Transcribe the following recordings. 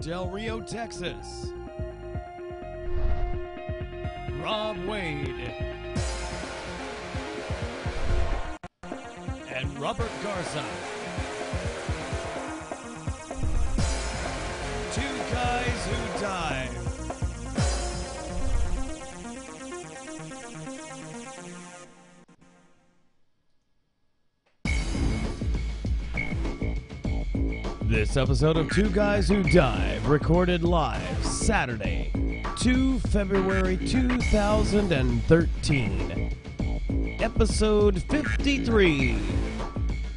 Del Rio, Texas, Rob Wade and Robert Garza. Two guys who dive. This episode of Two Guys Who Dive, recorded live Saturday, 2 February 2013. Episode 53.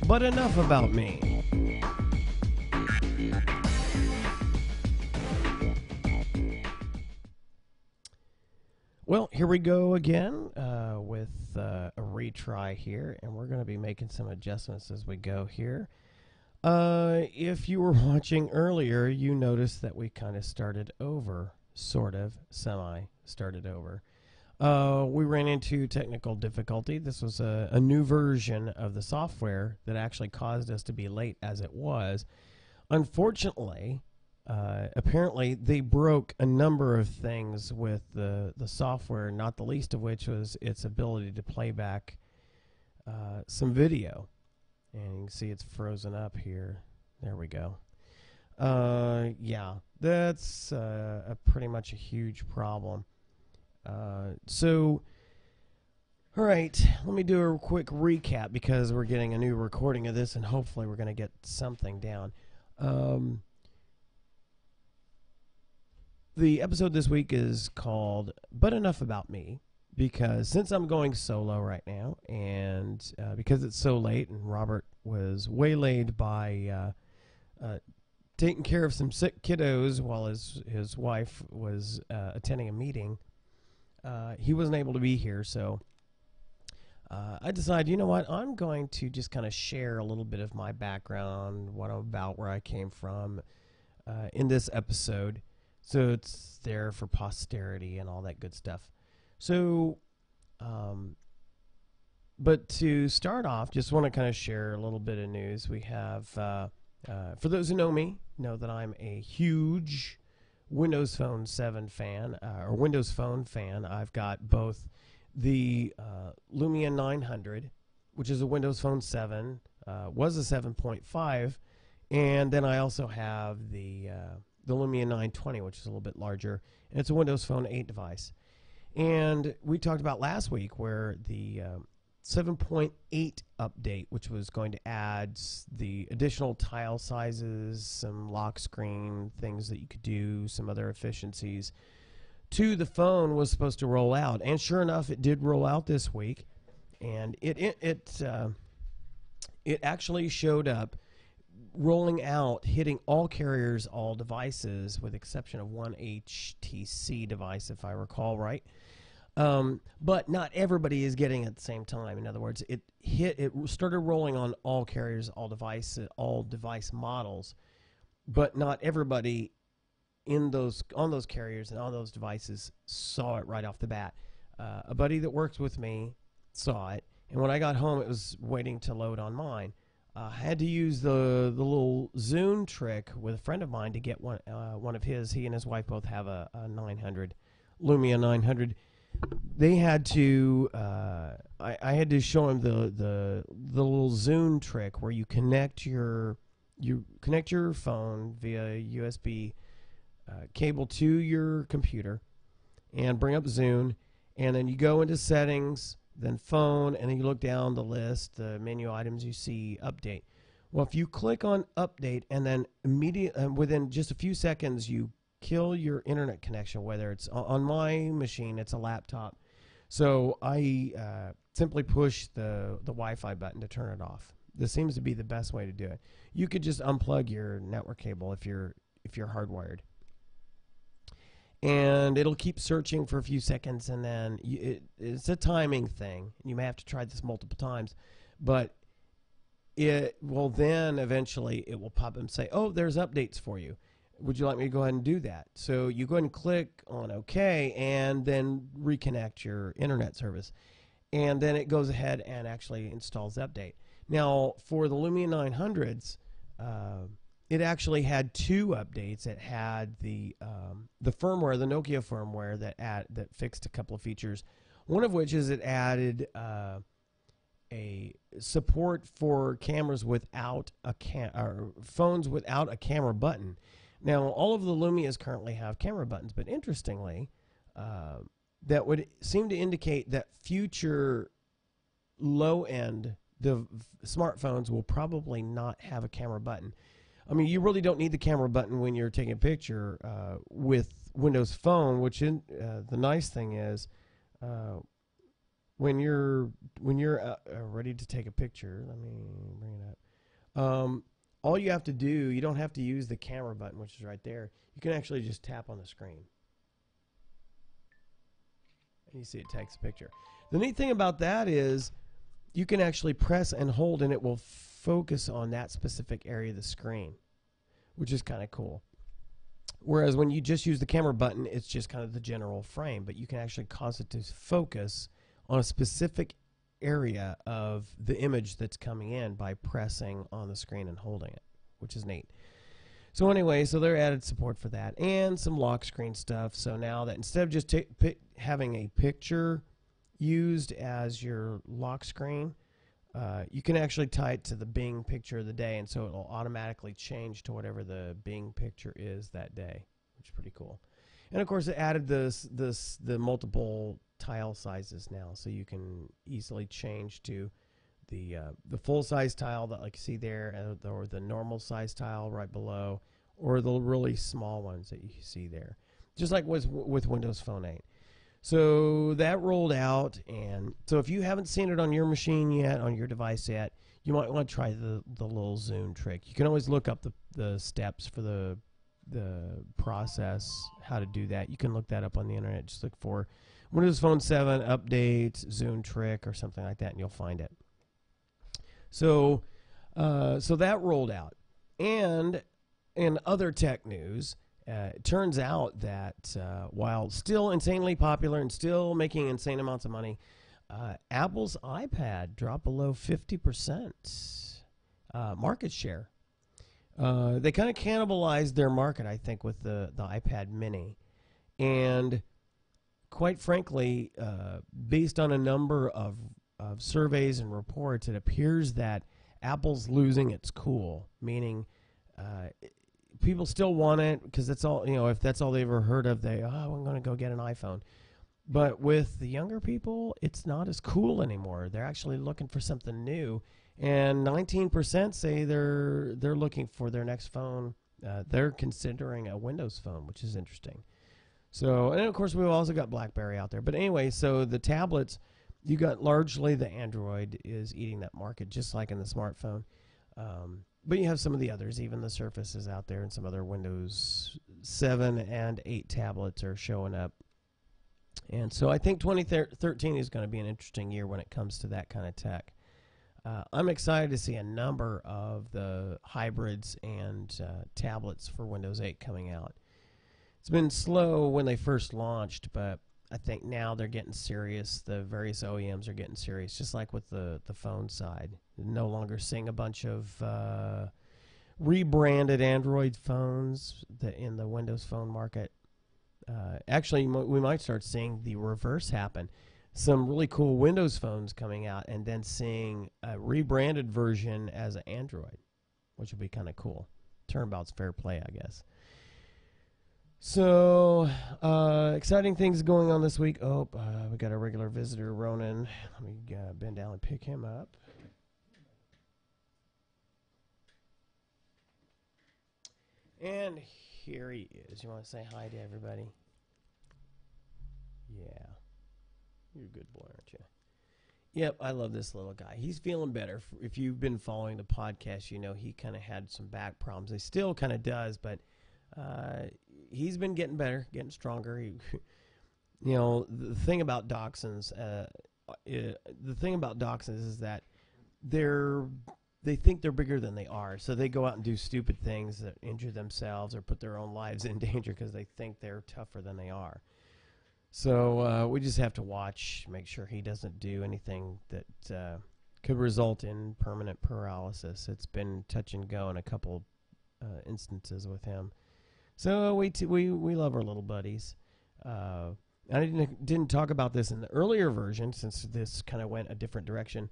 But enough about me. Well, here we go again with a retry here, and we're going to be making some adjustments as we go here. If you were watching earlier, you noticed that we kind of started over, sort of, semi-started over. We ran into technical difficulty. This was a new version of the software that actually caused us to be late as it was. Unfortunately, apparently they broke a number of things with the software, not the least of which was its ability to play back some video. And you can see it's frozen up here. There we go. Yeah, that's pretty much a huge problem. So, all right, let me do a quick recap because we're getting a new recording of this, and hopefully we're going to get something down. The episode this week is called But Enough About Me. Because since I'm going solo right now, and because it's so late, and Robert was waylaid by taking care of some sick kiddos while his wife was attending a meeting, he wasn't able to be here. So I decided, you know what, I'm going to just kind of share a little bit of my background, what I'm about, where I came from in this episode. So it's there for posterity and all that good stuff. So, but to start off, just want to kind of share a little bit of news. We have, for those who know me, know that I'm a huge Windows Phone 7 fan, or Windows Phone fan. I've got both the Lumia 900, which is a Windows Phone 7, was a 7.5, and then I also have the Lumia 920, which is a little bit larger, and it's a Windows Phone 8 device. And we talked about last week where the 7.8 update, which was going to add the additional tile sizes, some lock screen things that you could do, some other efficiencies to the phone, was supposed to roll out. And sure enough, it did roll out this week. And it actually showed up rolling out, hitting all carriers, all devices, with exception of one HTC device, if I recall right. But not everybody is getting it at the same time. In other words, it started rolling on all carriers, all device models, but not everybody on those carriers and on those devices saw it right off the bat. A buddy that works with me saw it, and when I got home, it was waiting to load on mine. I had to use the little Zune Trick with a friend of mine to get one of his. He and his wife both have a 900, Lumia 900. They had to. I had to show him the little Zune Trick where you connect your phone via USB cable to your computer and bring up Zune, and then you go into settings, then phone, and then you look down the list, the menu items, you see update. Well, if you click on update and then within just a few seconds you kill your internet connection, whether it's on my machine, it's a laptop. So I simply push the Wi-Fi button to turn it off. This seems to be the best way to do it. You could just unplug your network cable if you're hardwired. And it'll keep searching for a few seconds, and then it's a timing thing. You may have to try this multiple times, but it will then eventually it will pop up and say, oh, there's updates for you. Would you like me to go ahead and do that? So you go ahead and click on OK and then reconnect your internet service. And then it goes ahead and actually installs the update. Now, for the Lumia 900s, it actually had 2 updates. It had the firmware, the Nokia firmware that fixed a couple of features. One of which is it added a support for cameras without or phones without a camera button. Now, all of the Lumias currently have camera buttons, but interestingly, that would seem to indicate that future low-end smartphones will probably not have a camera button. I mean, you really don't need the camera button when you're taking a picture with Windows Phone, which the nice thing is when you're ready to take a picture, let me bring it up. All you have to do, you don't have to use the camera button, which is right there. You can actually just tap on the screen. And you see it takes a picture. The neat thing about that is you can actually press and hold and it will focus on that specific area of the screen, which is kind of cool. Whereas when you just use the camera button, it's just kind of the general frame, but you can actually cause it to focus on a specific area of the image that's coming in by pressing on the screen and holding it, which is neat. So anyway, so they're added support for that and some lock screen stuff. So now that instead of just having a picture used as your lock screen, you can actually tie it to the Bing picture of the day, and so it will automatically change to whatever the Bing picture is that day, which is pretty cool. And of course, it added the multiple tile sizes now, so you can easily change to the full size tile that like you see there, or the normal size tile right below, or the really small ones that you see there, just like with Windows Phone 8. So that rolled out, and so if you haven't seen it on your machine yet, on your device yet, you might want to try the little Zune trick. You can always look up the steps for the process, how to do that. You can look that up on the internet. Just look for Windows Phone 7 update, Zune trick, or something like that, and you'll find it. So that rolled out. And in other tech news, it turns out that while still insanely popular and still making insane amounts of money, Apple's iPad dropped below 50% market share. They kind of cannibalized their market, I think, with the iPad mini. And quite frankly, based on a number of surveys and reports, it appears that Apple's losing its cool, meaning people still want it because that's all, if that's all they ever heard of, I'm going to go get an iPhone. But with the younger people, it's not as cool anymore. They're actually looking for something new. And 19% say they're looking for their next phone. They're considering a Windows phone, which is interesting. So, and of course, we've also got BlackBerry out there. But anyway, so the tablets, you got largely the Android is eating that market, just like in the smartphone. But you have some of the others, even the Surface is out there, and some other Windows 7 and 8 tablets are showing up. And so I think 2013 is going to be an interesting year when it comes to that kind of tech. I'm excited to see a number of the hybrids and tablets for Windows 8 coming out. It's been slow when they first launched, but I think now they're getting serious. The various OEMs are getting serious, just like with the phone side. No longer seeing a bunch of rebranded Android phones in the Windows Phone market. Actually, we might start seeing the reverse happen. Some really cool Windows phones coming out, and then seeing a rebranded version as an Android, which would be kind of cool. Turnabout's fair play, I guess. So, exciting things going on this week. We got a regular visitor, Ronan. Let me bend down and pick him up. And here he is. You want to say hi to everybody? Yeah. You're a good boy, aren't you? Yep, I love this little guy. He's feeling better. If you've been following the podcast, you know he kind of had some back problems. He still kind of does, but he's been getting better, getting stronger. The thing about dachshunds, is that they think they're bigger than they are, so they go out and do stupid things that injure themselves or put their own lives in danger because they think they're tougher than they are. So we just have to watch, make sure he doesn't do anything that could result in permanent paralysis. It's been touch and go in a couple instances with him. So we love our little buddies. I didn't talk about this in the earlier version since this kind of went a different direction.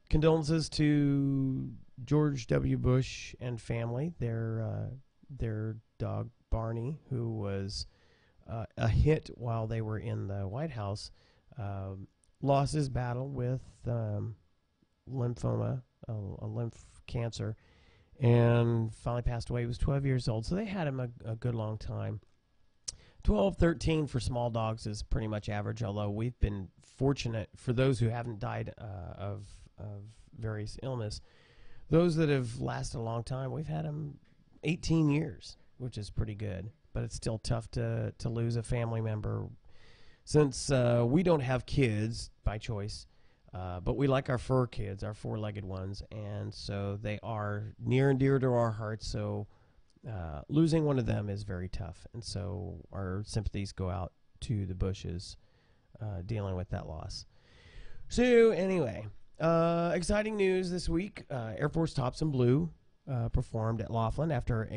Condolences to George W. Bush and family. Their dog Barney, who was a hit while they were in the White House, lost his battle with lymphoma, a lymph cancer, and finally passed away. He was 12 years old, so they had him a good long time. 12, 13 for small dogs is pretty much average, although we've been fortunate for those who haven't died of various illness. Those that have lasted a long time, we've had them 18 years, which is pretty good, but it's still tough to lose a family member. Since we don't have kids by choice, but we like our fur kids, our four-legged ones, and so they are near and dear to our hearts, so losing one of them is very tough, and so our sympathies go out to the Bushes dealing with that loss. So anyway, exciting news this week. Air Force Tops in Blue performed at Laughlin after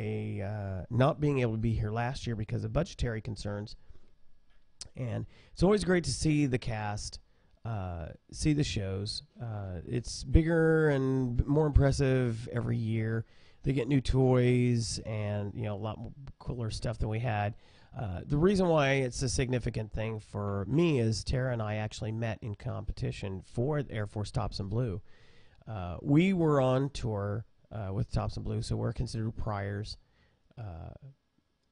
not being able to be here last year because of budgetary concerns. And it's always great to see the cast, see the shows. It's bigger and more impressive every year. They get new toys and a lot more cooler stuff than we had. The reason why it's a significant thing for me is Tara and I actually met in competition for Air Force Tops in Blue. We were on tour with Tops in Blue, so we're considered priors.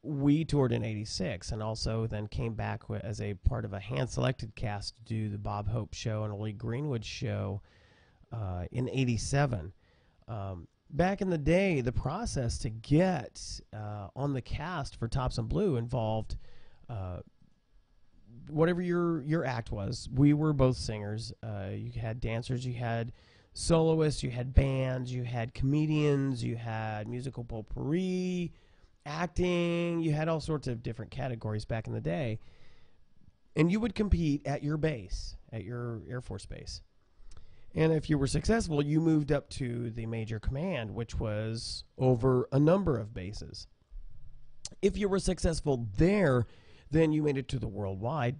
We toured in '86 and also then came back as a part of a hand-selected cast to do the Bob Hope show and Lee Greenwood show in '87. Back in the day, the process to get on the cast for Tops in Blue involved whatever your act was. We were both singers. You had dancers, you had soloists, you had bands, you had comedians, you had musical potpourri, acting. You had all sorts of different categories back in the day. And you would compete at your base, at your Air Force base. And if you were successful, you moved up to the Major Command, which was over a number of bases. If you were successful there, then you made it to the worldwide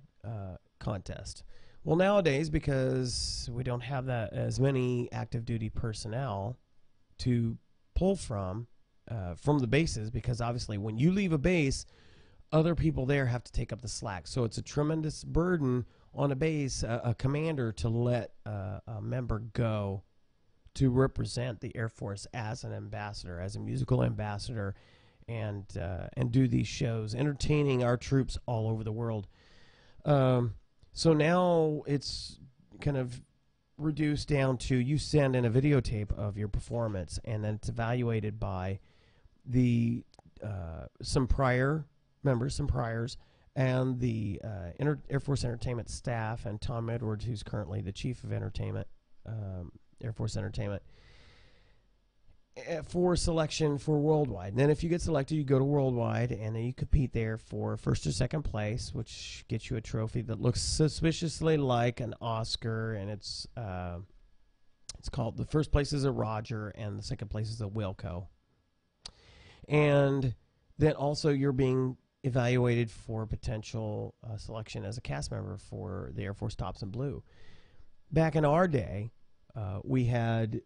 contest. Well, nowadays, because we don't have as many active duty personnel to pull from the bases, because obviously when you leave a base, other people there have to take up the slack. So it's a tremendous burden on a base, a commander, to let a member go to represent the Air Force as an ambassador, as a musical ambassador, and do these shows, entertaining our troops all over the world. So now it's kind of reduced down to you send in a videotape of your performance, and then it's evaluated by some prior members, some priors, and the Air Force Entertainment staff, and Tom Edwards, who's currently the Chief of Entertainment, Air Force Entertainment, for selection for worldwide. And then if you get selected, you go to worldwide, and then you compete there for first or second place, which gets you a trophy that looks suspiciously like an Oscar, and it's called, the first place is a Roger, and the second place is a Wilco. And then also you're being evaluated for potential selection as a cast member for the Air Force Tops in Blue. Back in our day, we had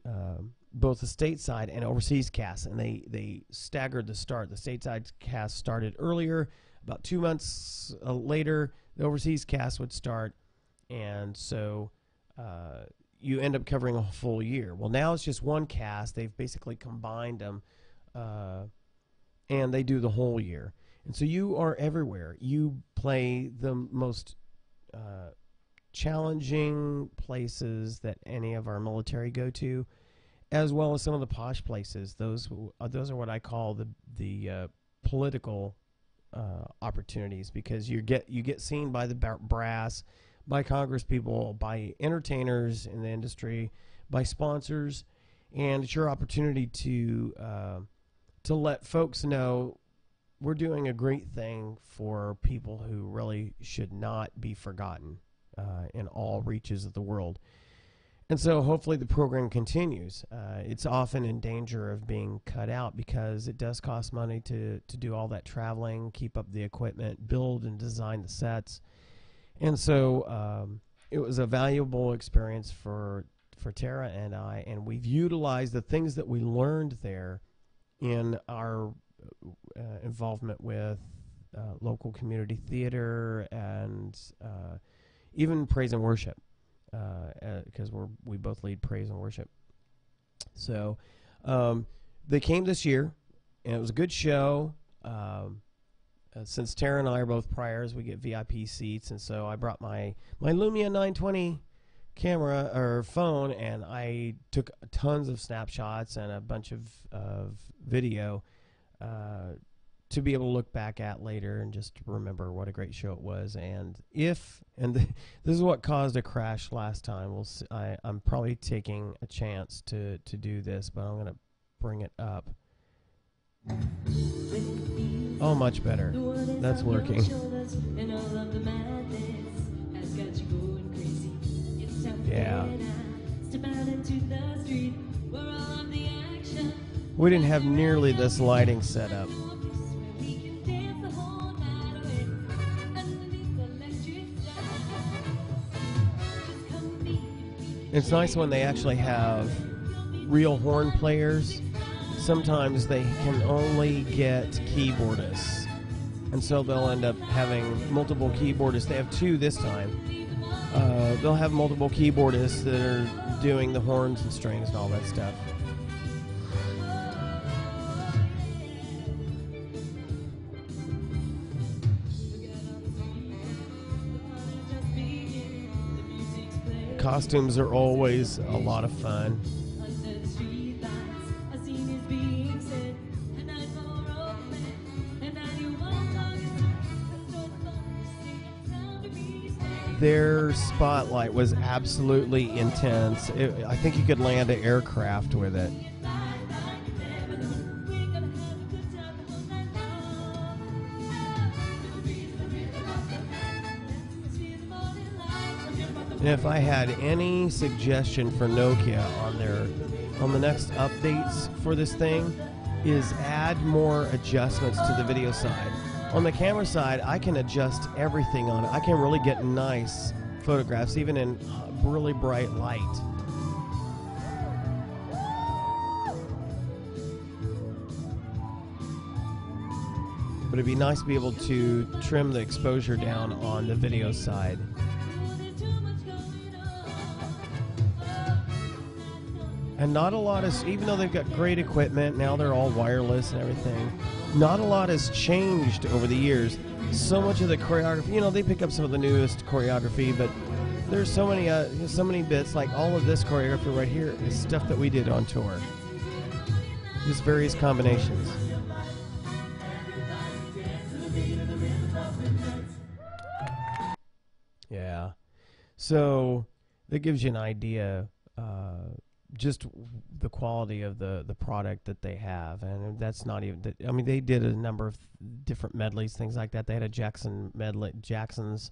both the stateside and overseas casts, and they staggered the start. The stateside cast started earlier. About 2 months later, the overseas cast would start, and so you end up covering a full year. Well, now it's just one cast. They've basically combined them, and they do the whole year. And so you are everywhere. You play the most challenging places that any of our military go to, as well as some of the posh places. Those are what I call the political opportunities, because you get seen by the brass, by Congress people, by entertainers in the industry, by sponsors, and it's your opportunity to let folks know we're doing a great thing for people who really should not be forgotten in all reaches of the world. And so hopefully the program continues. It's often in danger of being cut out because it does cost money to do all that traveling, keep up the equipment, build and design the sets. And so it was a valuable experience for Tara and I, and we've utilized the things that we learned there in our involvement with local community theater and even praise and worship, because we both lead praise and worship. So they came this year, and it was a good show. Since Tara and I are both priors, we get VIP seats, and so I brought my Lumia 920 camera or phone, and I took tons of snapshots and a bunch of video to be able to look back at later and just remember what a great show it was. And this is what caused a crash last time. I'm probably taking a chance to do this, but I'm going to bring it up. Oh, much better. That's working. Yeah. We didn't have nearly this lighting set up. It's nice when they actually have real horn players. Sometimes they can only get keyboardists, and so they'll end up having multiple keyboardists. They have two this time. They'll have multiple keyboardists that are doing the horns and strings and all that stuff. Costumes are always a lot of fun. Their spotlight was absolutely intense. I think you could land an aircraft with it. And if I had any suggestion for Nokia on the next updates for this thing, is add more adjustments to the video side. On the camera side, I can adjust everything on it. I can really get nice photographs, even in really bright light. But it'd be nice to be able to trim the exposure down on the video side. And not a lot is, even though they've got great equipment, now they're all wireless and everything, not a lot has changed over the years. So much of the choreography, they pick up some of the newest choreography, but there's so many bits, like all of this choreography right here is stuff that we did on tour. Just various combinations. Yeah. So that gives you an idea just the quality of the product that they have. And that's not even they did a number of different medleys, things like that. They had a Jackson's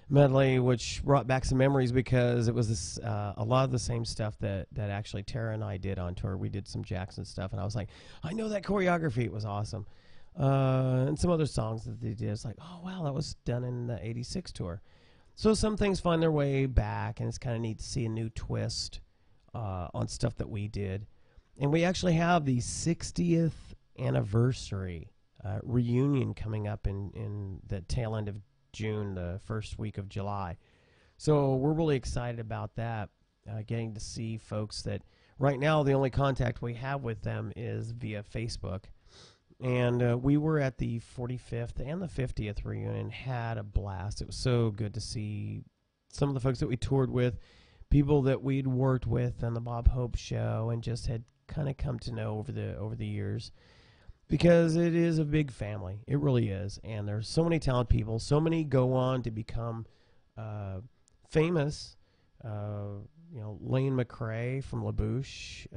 medley, which brought back some memories because it was a lot of the same stuff that actually Tara and I did on tour. We did some Jackson stuff, and I was like, I know that choreography. It was awesome. And some other songs that they did. It's like, oh wow, that was done in the '86 tour. So some things find their way back, and it's kind of neat to see a new twist on stuff that we did. And we actually have the 60th anniversary reunion coming up in the tail end of June, the first week of July. So we're really excited about that, getting to see folks that right now the only contact we have with them is via Facebook. And we were at the 45th and the 50th reunion, had a blast. It was so good to see some of the folks that we toured with, people that we'd worked with on the Bob Hope show and just had kind of come to know over the years, because it is a big family. It really is. And there's so many talented people. So many go on to become famous. Lane McRae from LaBouche,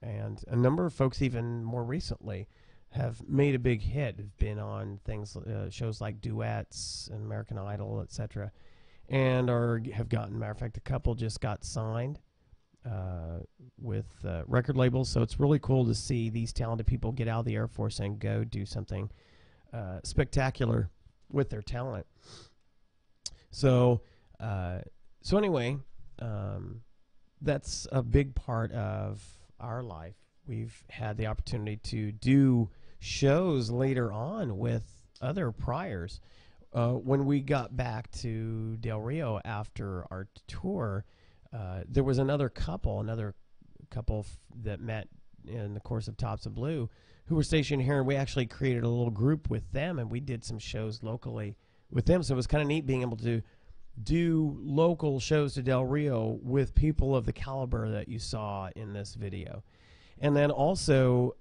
and a number of folks even more recently have made a big hit, have been on things, shows like Duets and American Idol, etc., and have gotten, matter of fact, a couple just got signed with record labels. So it's really cool to see these talented people get out of the Air Force and go do something spectacular with their talent. So anyway, that's a big part of our life. We've had the opportunity to do shows later on with other priors. When we got back to Del Rio after our tour, there was another couple that met in the course of Tops of Blue who were stationed here, and we actually created a little group with them, and we did some shows locally with them. So it was kind of neat being able to do local shows to Del Rio with people of the caliber that you saw in this video. And then also,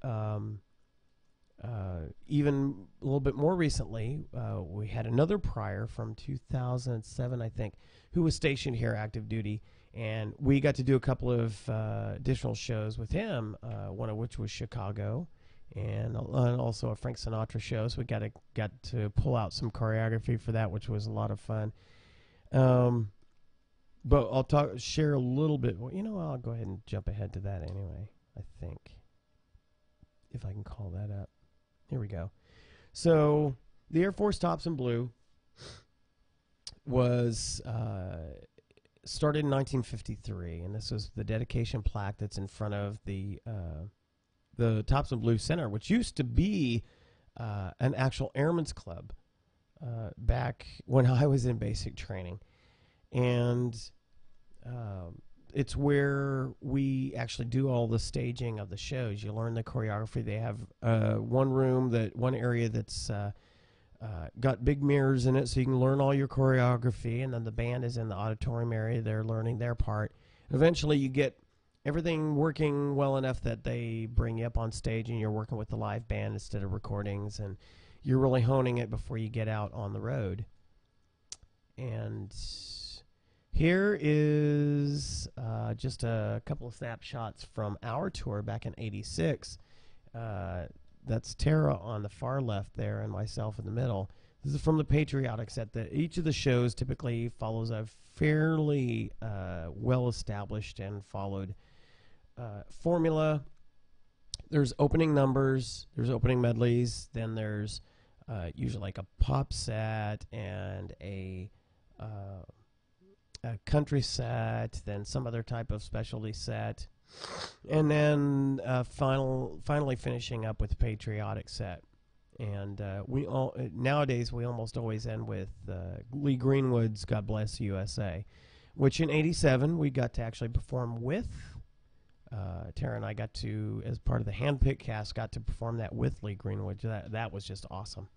even a little bit more recently, we had another prior from 2007, I think, who was stationed here active duty, and we got to do a couple of additional shows with him, one of which was Chicago, and also a Frank Sinatra show. So we got to pull out some choreography for that, which was a lot of fun. But I'll share a little bit. Well, I'll go ahead and jump ahead to that anyway, I think, if I can call that up. Here we go. So the Air Force Tops in Blue was started in 1953, and this was the dedication plaque that's in front of the Tops in Blue Center, which used to be an actual airman's club back when I was in basic training. And it's where we actually do all the staging of the shows. You learn the choreography. They have one area that's got big mirrors in it, so you can learn all your choreography, and then the band is in the auditorium area. They're learning their part. Eventually you get everything working well enough that they bring you up on stage and you're working with the live band instead of recordings, and you're really honing it before you get out on the road. And here is just a couple of snapshots from our tour back in '86. That's Tara on the far left there and myself in the middle. This is from the patriotic set. Each of the shows typically follows a fairly well-established and followed formula. There's opening numbers, there's opening medleys, then there's usually like a pop set and a country set, then some other type of specialty set, and then finally finishing up with the patriotic set. And nowadays we almost always end with Lee Greenwood's "God Bless USA," which in '87 we got to actually perform with. Tara and I got to, as part of the handpicked cast, got to perform that with Lee Greenwood. That was just awesome.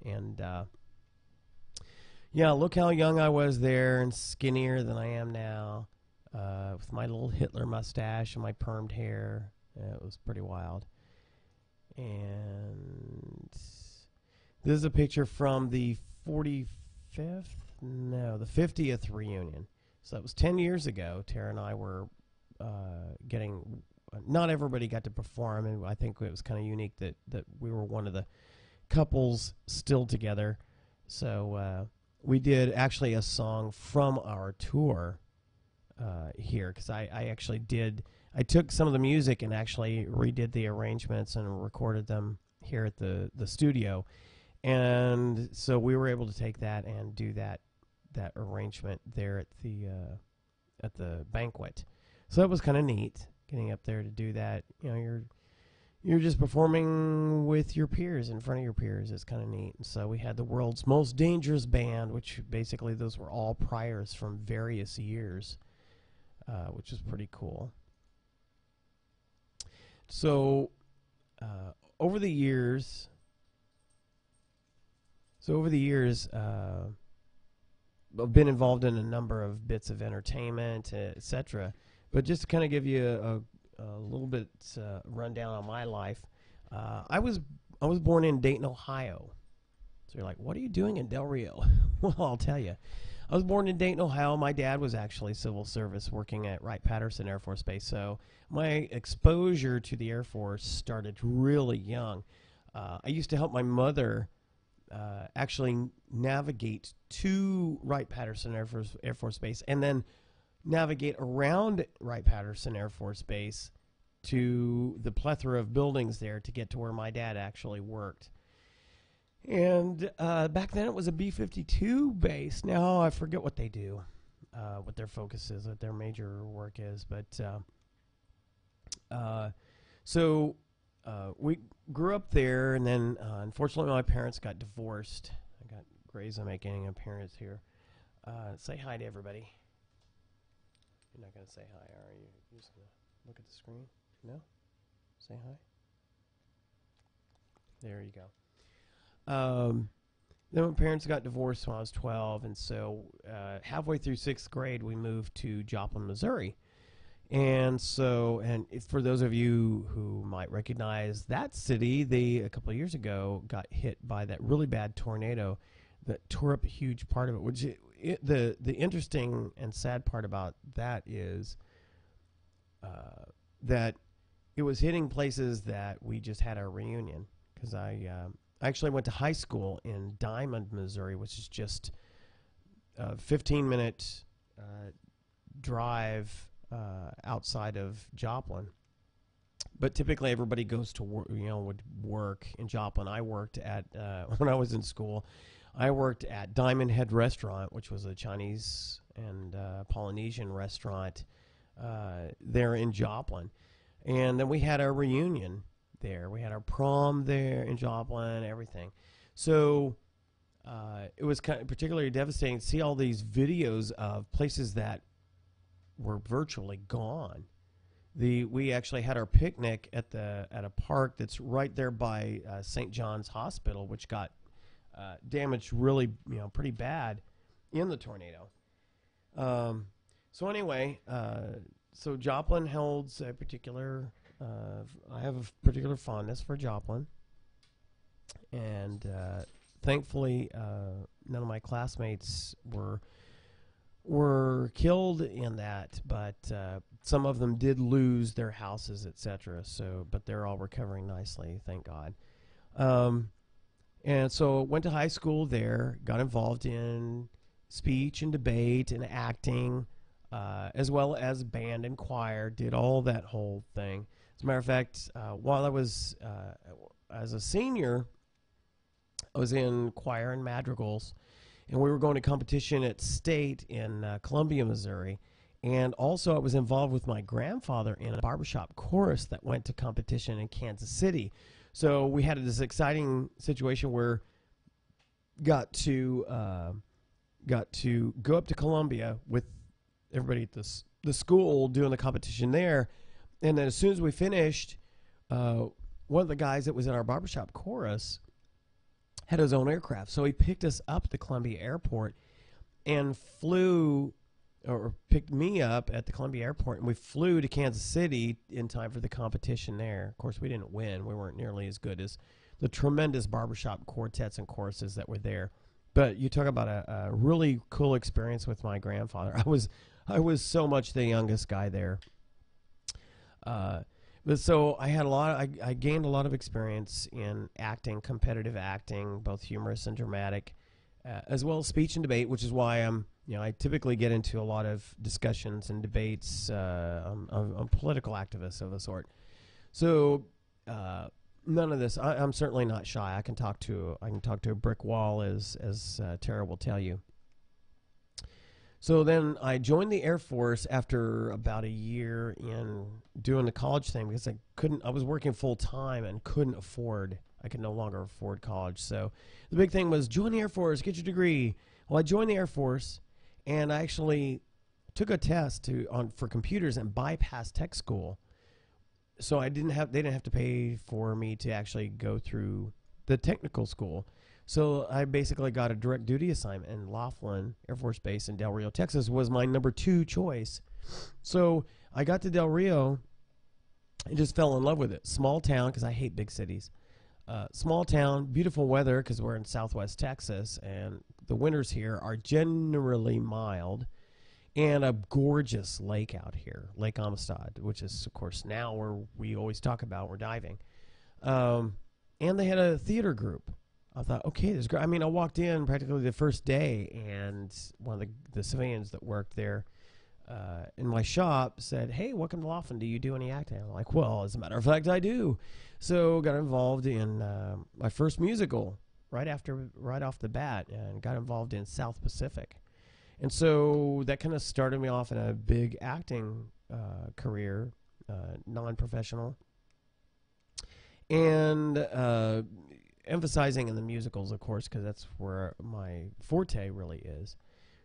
And yeah, look how young I was there and skinnier than I am now, with my little Hitler mustache and my permed hair. It was pretty wild. And this is a picture from the 50th reunion. So that was 10 years ago. Tara and I were not everybody got to perform, and I think it was kind of unique that we were one of the couples still together. So we did actually a song from our tour here, because I took some of the music and actually redid the arrangements and recorded them here at the studio. And so we were able to take that and do that arrangement there at the banquet. So that was kind of neat, getting up there to do that. You're just performing with your peers, in front of your peers. It's kind of neat. And so we had the world's most dangerous band, which basically those were all priors from various years, which is pretty cool. So over the years, I've been involved in a number of bits of entertainment, etc. But just to kind of give you a little bit rundown on my life, I was born in Dayton, Ohio. So you're like, what are you doing in Del Rio? Well, I'll tell you. I was born in Dayton, Ohio. My dad was actually civil service working at Wright-Patterson Air Force Base. So my exposure to the Air Force started really young. I used to help my mother actually navigate to Wright-Patterson Air Force Base, and then navigate around Wright-Patterson Air Force Base to the plethora of buildings there to get to where my dad actually worked. And back then it was a B-52 base. Now I forget what they do, what their focus is, what their major work is. But so we grew up there, and then unfortunately my parents got divorced. I got Gray's making an appearance here. Say hi to everybody. You're not going to say hi, are you? You're just going to look at the screen? No? Say hi. There you go. Then my parents got divorced when I was 12, and so halfway through 6th grade, we moved to Joplin, Missouri. And so, for those of you who might recognize that city, they, a couple of years ago, got hit by that really bad tornado that tore up a huge part of it. Which the interesting and sad part about that is that it was hitting places that we just had our reunion. Because I actually went to high school in Diamond, Missouri, which is just a 15-minute drive outside of Joplin. But typically everybody goes to work, would work in Joplin. I worked at, when I was in school, I worked at Diamond Head Restaurant, which was a Chinese and Polynesian restaurant there in Joplin. And then we had our reunion there. We had our prom there in Joplin, everything. So it was kind of particularly devastating to see all these videos of places that were virtually gone. We actually had our picnic at a park that's right there by St. John's Hospital, which got damaged really, pretty bad in the tornado. So anyway, so Joplin holds a particular. I have a particular fondness for Joplin, and thankfully, none of my classmates were killed in that, but some of them did lose their houses, etc. So, but they're all recovering nicely, thank God. And so went to high school there, got involved in speech and debate and acting, as well as band and choir, did all that whole thing. As a matter of fact, while I was, as a senior, I was in choir and madrigals, and we were going to competition at state in Columbia, Missouri. And also I was involved with my grandfather in a barbershop chorus that went to competition in Kansas City. So we had this exciting situation where got to go up to Columbia with everybody at the school doing the competition there. And then as soon as we finished, one of the guys that was in our barbershop chorus had his own aircraft. So he picked us up at the Columbia airport and picked me up at the Columbia airport, and we flew to Kansas City in time for the competition there. Of course, we didn't win. We weren't nearly as good as the tremendous barbershop quartets and choruses that were there. But you talk about a really cool experience with my grandfather. I was so much the youngest guy there. But so I had I gained a lot of experience in acting, competitive acting, both humorous and dramatic, as well as speech and debate, which is why I typically get into a lot of discussions and debates on political activists of the sort. So none of this. I'm certainly not shy. I can talk to a brick wall, as Tara will tell you. So then I joined the Air Force after about a year in doing the college thing, because I was working full time and I could no longer afford college. So the big thing was join the Air Force, get your degree. Well, I joined the Air Force, and I actually took a test for computers and bypassed tech school. So they didn't have to pay for me to actually go through the technical school. So I basically got a direct duty assignment in Laughlin Air Force Base in Del Rio, Texas, was my number 2 choice. So I got to Del Rio and just fell in love with it. Small town, because I hate big cities. Small town, beautiful weather, because we're in southwest Texas, and the winters here are generally mild, and a gorgeous lake out here, Lake Amistad, which is, of course, now where we always talk about we're diving. And they had a theater group. I thought, okay, this is great. I mean, I walked in practically the first day, and one of the civilians that worked there in my shop said, "Hey, welcome to Laughlin. Do you do any acting?" I'm like, "Well, as a matter of fact, I do." So got involved in my first musical right off the bat, and got involved in South Pacific. And so that kind of started me off in a big acting career, non-professional, and emphasizing in the musicals, of course, because that's where my forte really is.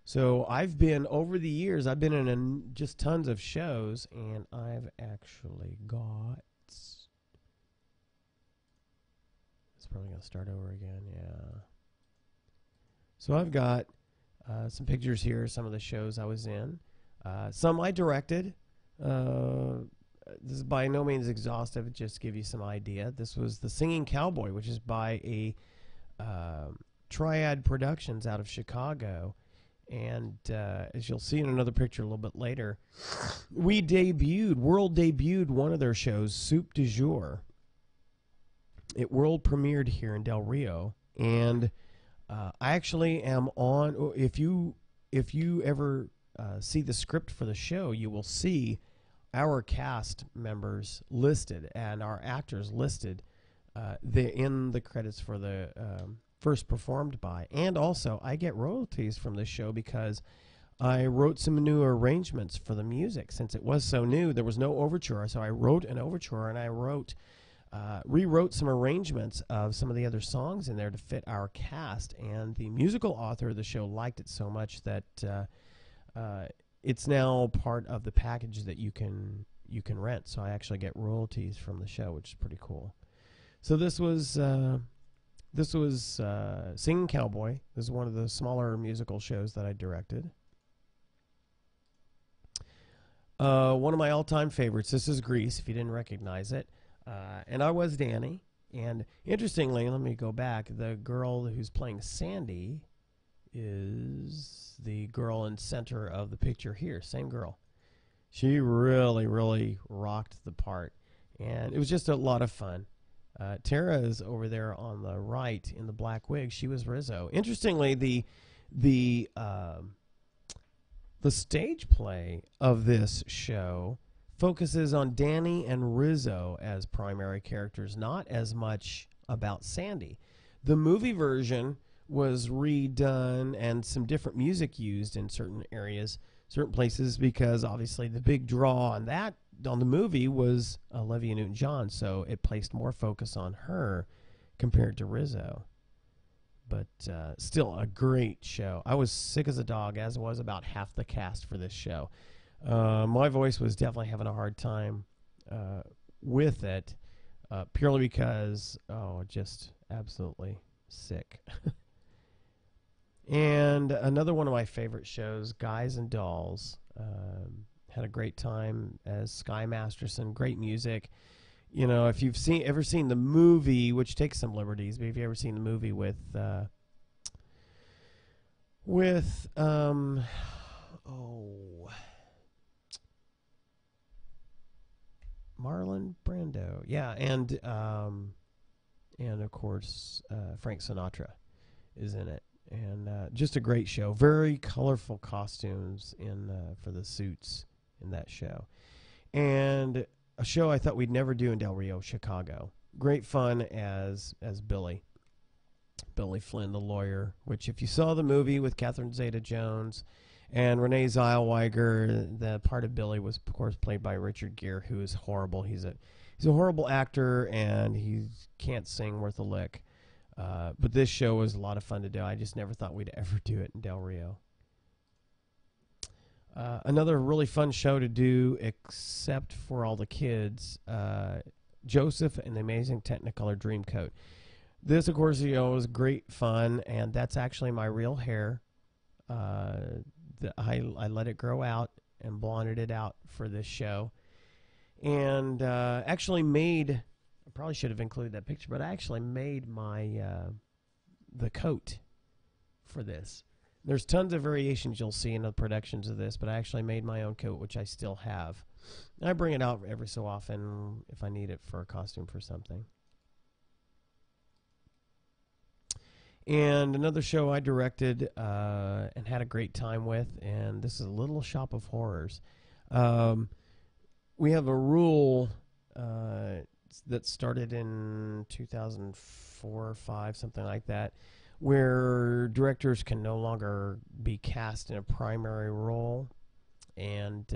So I've been, over the years, I've been in just tons of shows, and I've actually got... It's probably going to start over again, yeah. So I've got some pictures here, some of the shows I was in. Some I directed. This is by no means exhaustive, just to give you some idea. This was The Singing Cowboy, which is by a Triad Productions out of Chicago. And as you'll see in another picture a little bit later, we world debuted one of their shows, Soup du Jour. It world premiered here in Del Rio, and I actually am on. If you ever see the script for the show, you will see our cast members listed and our actors listed in the credits for the first performed by. And also, I get royalties from this show because I wrote some new arrangements for the music. Since it was so new, there was no overture, so I wrote an overture, and I rewrote some arrangements of some of the other songs in there to fit our cast. And the musical author of the show liked it so much that it's now part of the package that you can rent. So I actually get royalties from the show, which is pretty cool. So this was Singing Cowboy. This is one of the smaller musical shows that I directed. One of my all-time favorites. This is Grease, if you didn't recognize it. And I was Danny. And interestingly, let me go back. The girl who's playing Sandy is the girl in center of the picture here. Same girl. She really, really rocked the part. And it was just a lot of fun. Tara is over there on the right in the black wig. She was Rizzo. Interestingly, the stage play of this show focuses on Danny and Rizzo as primary characters, not as much about Sandy. The movie version was redone and some different music used in certain areas, certain places, because obviously the big draw on the movie was Olivia Newton-John, so it placed more focus on her compared to Rizzo. But still a great show. I was sick as a dog, as was about half the cast for this show. My voice was definitely having a hard time with it, purely because, just absolutely sick. And another one of my favorite shows, Guys and Dolls. Had a great time as Sky Masterson. Great music. You know, if you've ever seen the movie, which takes some liberties, but if you've ever seen the movie with Marlon Brando, yeah, and of course Frank Sinatra is in it, and just a great show. Very colorful costumes for the suits in that show, and a show I thought we'd never do in Del Rio, Chicago. Great fun as Billy Flynn, the lawyer, which if you saw the movie with Catherine Zeta-Jones and Renee Zellweger, the part of Billy was, of course, played by Richard Gere, who is horrible. He's a horrible actor, and he can't sing worth a lick. But this show was a lot of fun to do. I just never thought we'd ever do it in Del Rio. Another really fun show to do, except for all the kids, Joseph and the Amazing Technicolor Dreamcoat. This, of course, was great fun, and that's actually my real hair. I let it grow out and blonded it out for this show, and actually made. I probably should have included that picture, but I actually made my the coat for this. There's tons of variations you'll see in the productions of this, but I actually made my own coat, which I still have. And I bring it out every so often if I need it for a costume for something. And another show I directed and had a great time with, and this is Little Shop of Horrors. We have a rule that started in 2004 or 5, something like that, where directors can no longer be cast in a primary role. And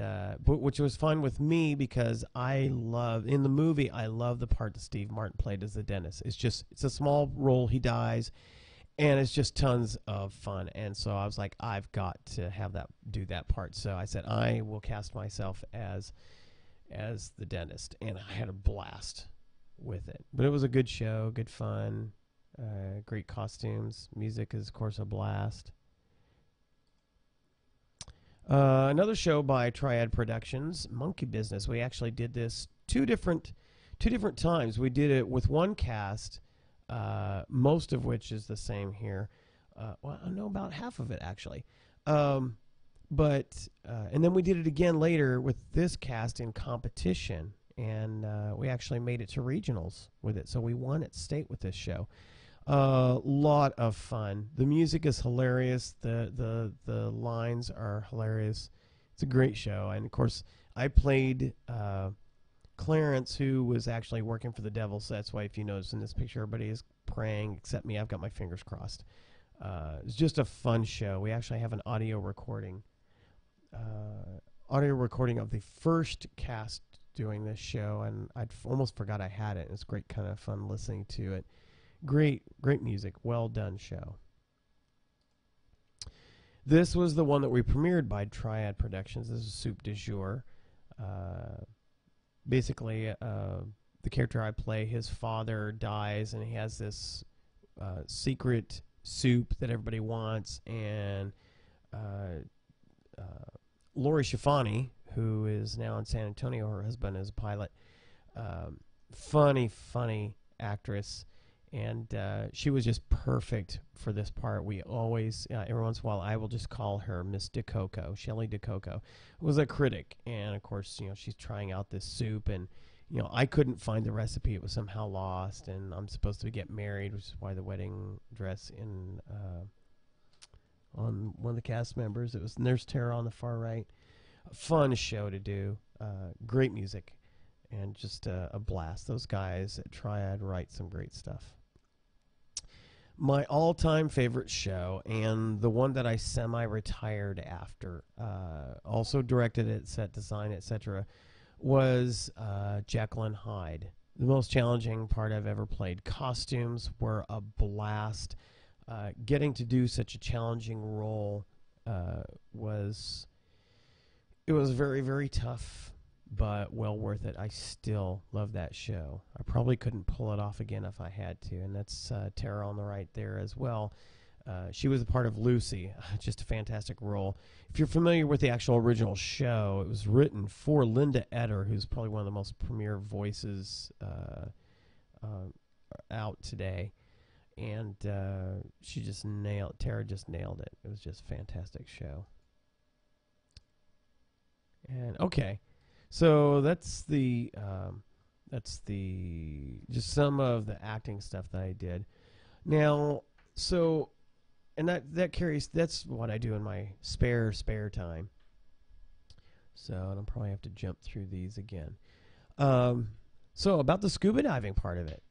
which was fun with me because in the movie I love the part that Steve Martin played as the dentist. It's a small role, he dies, and it's just tons of fun. And so I was like, I've got to do that part. So I said I will cast myself as the dentist, and I had a blast with it. But it was a good show, good fun, great costumes. Music is of course a blast. Another show by Triad Productions, Monkey Business. We actually did this two different times. We did it with one cast, most of which is the same here. Well, I know about half of it actually. And then we did it again later with this cast in competition, and we actually made it to regionals with it. So we won at state with this show. Lot of fun. The music is hilarious. The lines are hilarious. It's a great show. And of course, I played Clarence, who was actually working for the devil. So that's why, if you notice in this picture, everybody is praying except me. I've got my fingers crossed. It's just a fun show. We actually have an audio recording of the first cast doing this show, and I'd almost forgot I had it. It's great, kind of fun listening to it. Great music. Well done show. This was the one that we premiered by Triad Productions. This is Soup du Jour. Basically, the character I play, his father dies, and he has this secret soup that everybody wants. And Lori Schifani, who is now in San Antonio, her husband is a pilot. Funny actress. And she was just perfect for this part. We always, every once in a while, I will just call her Miss DeCoco. Shelley DeCoco was a critic. And, of course, she's trying out this soup. And, I couldn't find the recipe. It was somehow lost. And I'm supposed to get married, which is why the wedding dress on one of the cast members. It was Nurse Tara on the far right. A fun show to do. Great music. And just a blast. Those guys at Triad write some great stuff. My all-time favorite show, and the one that I semi-retired after, also directed it, set design, etc., was Jekyll and Hyde. The most challenging part I've ever played. Costumes were a blast. Getting to do such a challenging role was very, very tough, but well worth it. I still love that show. I probably couldn't pull it off again if I had to, and that's Tara on the right there as well. She was a part of Lucy, just a fantastic role. If you're familiar with the actual original show, it was written for Linda Eder, who's probably one of the most premier voices out today, and Tara just nailed it. It was just a fantastic show. And okay. So that's just some of the acting stuff that I did. Now, and that's what I do in my spare time. So, and I'll probably have to jump through these again. So about the scuba diving part of it.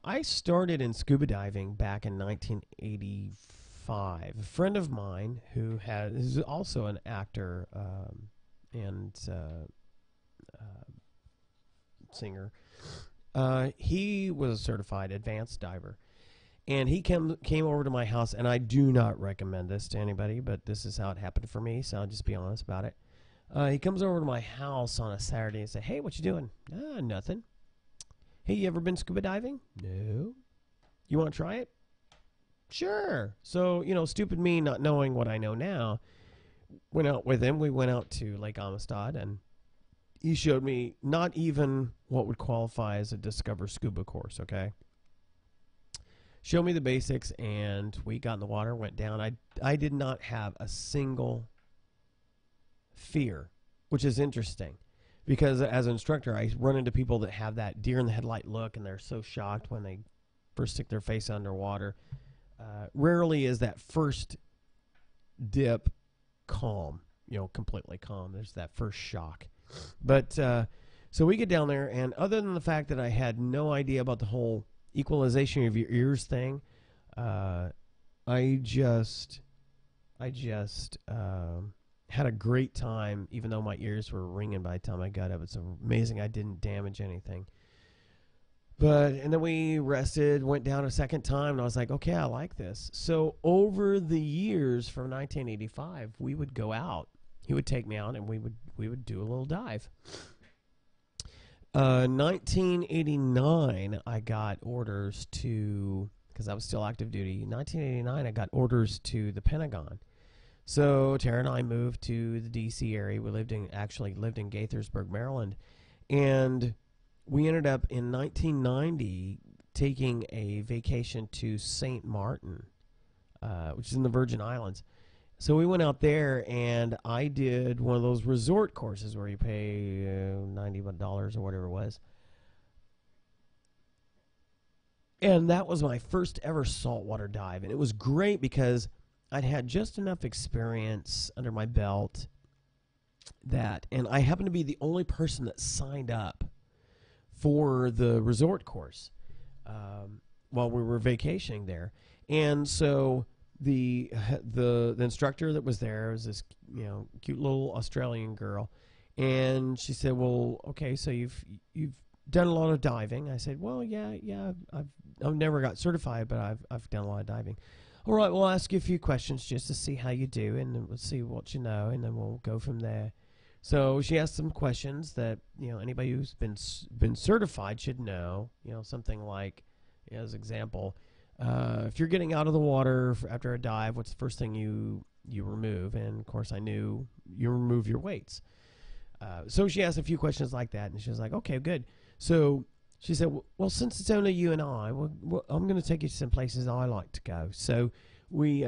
I started in scuba diving back in 1985. A friend of mine who's also an actor and singer. He was a certified advanced diver, and he came over to my house, and I do not recommend this to anybody, but this is how it happened for me, so I'll just be honest about it. He comes over to my house on a Saturday and said, "Hey, what you doing?" Nothing. "Hey, you ever been scuba diving?" "No." "You want to try it?" "Sure." So, stupid me, not knowing what I know now, went out with him. We went out to Lake Amistad, and he showed me not even what would qualify as a Discover Scuba course, okay? Showed me the basics, and we got in the water, went down. I did not have a single fear, which is interesting, because as an instructor, I run into people that have that deer in the headlight look, and they're so shocked when they first stick their face underwater. rarely is that first dip calm, completely calm. There's that first shock. But so we get down there, and other than the fact that I had no idea about the whole equalization of your ears thing, I just had a great time, even though my ears were ringing by the time I got up. It's amazing I didn't damage anything. And then we rested, went down a second time, and I was like, okay, I like this. So over the years from 1985, we would go out. He would take me out, and we would do a little dive. 1989, I got orders to, because I was still active duty. 1989, I got orders to the Pentagon. So Tara and I moved to the D.C. area. We actually lived in Gaithersburg, Maryland, and we ended up in 1990 taking a vacation to St. Martin, which is in the Virgin Islands. So we went out there, and I did one of those resort courses where you pay $90 or whatever it was. And that was my first ever saltwater dive. And it was great because I'd had just enough experience under my belt and I happened to be the only person that signed up for the resort course while we were vacationing there. And so the instructor that was there was this cute little Australian girl, and she said, well, okay, so you've done a lot of diving. I said, well, yeah, I've never got certified, but I've done a lot of diving. All right, we'll ask you a few questions just to see how you do, and then we'll see what you know, and then we'll go from there. So she asked some questions that anybody who's been certified should know. Something like, as an example, if you're getting out of the water after a dive, what's the first thing you remove? And of course, I knew you remove your weights. So she asked a few questions like that, and she was like, "Okay, good." So she said, "Well, since it's only you and I, I'm going to take you to some places I like to go." So we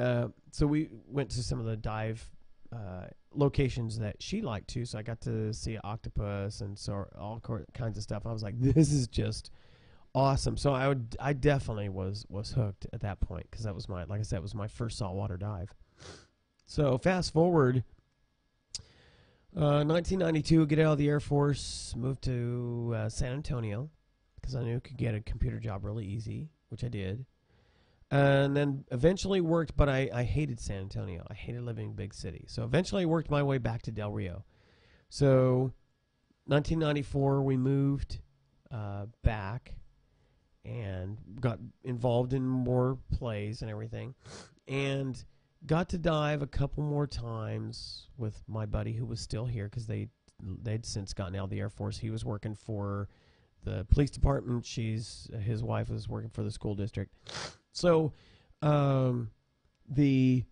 went to some of the dive locations that she liked to. So I got to see an octopus and so all kinds of stuff. I was like, "This is just awesome." So I definitely was hooked at that point, because that was like I said, it was my first saltwater dive. So fast forward, 1992, get out of the Air Force, moved to San Antonio, because I knew I could get a computer job really easy, which I did. And then eventually worked, but I hated San Antonio. I hated living in big cities. So eventually worked my way back to Del Rio. So 1994, we moved back and got involved in more plays and everything, and got to dive a couple more times with my buddy who was still here, because they'd since gotten out of the Air Force. He was working for the police department. His wife was working for the school district. So I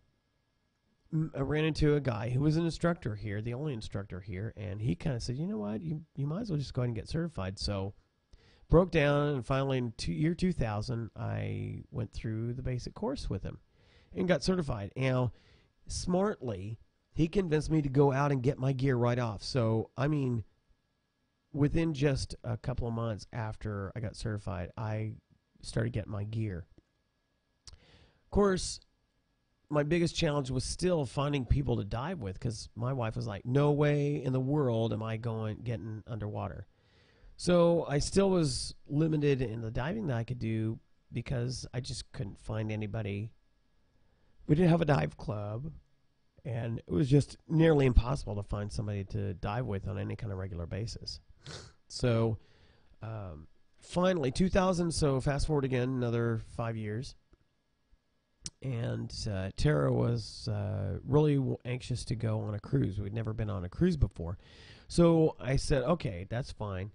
ran into a guy who was an instructor here, the only instructor here, and he kind of said, "You know what, you might as well just go ahead and get certified." So broke down, and finally in year 2000, I went through the basic course with him and got certified. Now, smartly, he convinced me to go out and get my gear right off. So, I mean, within just a couple of months after I got certified, I started getting my gear. Of course, my biggest challenge was still finding people to dive with, because my wife was like, "No way in the world am I getting underwater." So I still was limited in the diving that I could do, because I just couldn't find anybody. We didn't have a dive club, and it was just nearly impossible to find somebody to dive with on any kind of regular basis. So finally, 2000, so fast forward again, another 5 years, and Tara was really anxious to go on a cruise. We'd never been on a cruise before. So I said, okay, that's fine.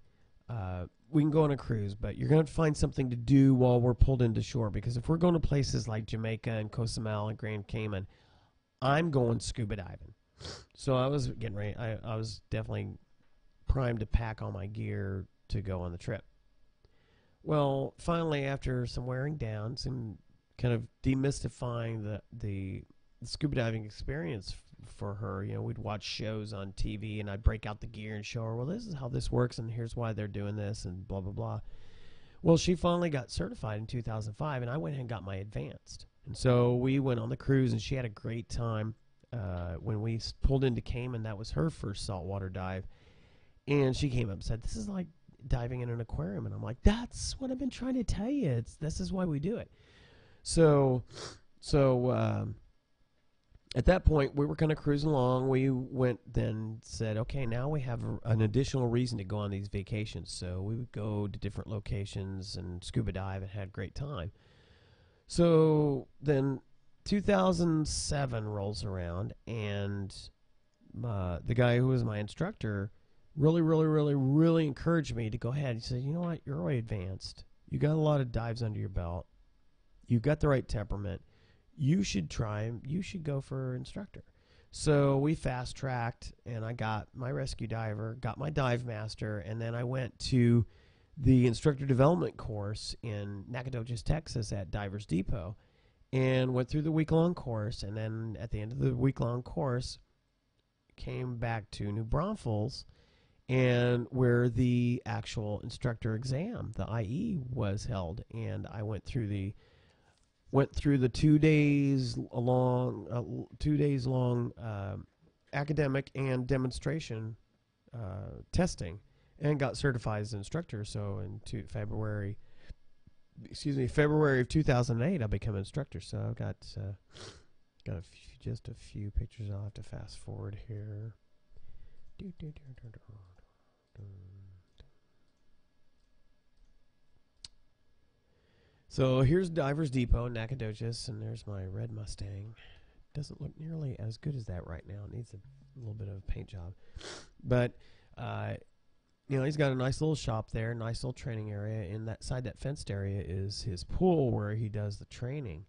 We can go on a cruise, but you're going to find something to do while we're pulled into shore, because if we're going to places like Jamaica and Cozumel and Grand Cayman, I'm going scuba diving. So I was getting ready. I was definitely primed to pack all my gear to go on the trip. Well, finally, after some wearing down, some kind of demystifying the scuba diving experience for her, we'd watch shows on TV, and I'd break out the gear and show her, well, this is how this works, and here's why they're doing this, and blah, blah, blah. Well, she finally got certified in 2005, and I went ahead and got my advanced. And so we went on the cruise, and she had a great time. When we pulled into Cayman, that was her first saltwater dive. And she came up and said, "This is like diving in an aquarium." And I'm like, "That's what I've been trying to tell you. This is why we do it." So at that point, we were kind of cruising along. We said, okay, now we have an additional reason to go on these vacations. So we would go to different locations and scuba dive and had a great time. So then 2007 rolls around, and the guy who was my instructor really encouraged me to go ahead. He said, "You know what? You're already advanced. You got a lot of dives under your belt. You've got the right temperament. You should go for instructor." So we fast tracked, and I got my rescue diver, got my dive master, and then I went to the instructor development course in Nacogdoches, Texas at Divers Depot, and went through the week-long course. And then at the end of the week-long course, came back to New Braunfels, and where the actual instructor exam, the IE, was held. And I went through the 2 days long academic and demonstration testing, and got certified as an instructor. So in February of 2008, I became an instructor. So I've got just a few pictures. I'll have to fast forward here. So here's Divers Depot in Nacogdoches, and there's my red Mustang. Doesn't look nearly as good as that right now. It needs a little bit of a paint job. But, he's got a nice little shop there, nice little training area. Inside that fenced area is his pool where he does the training.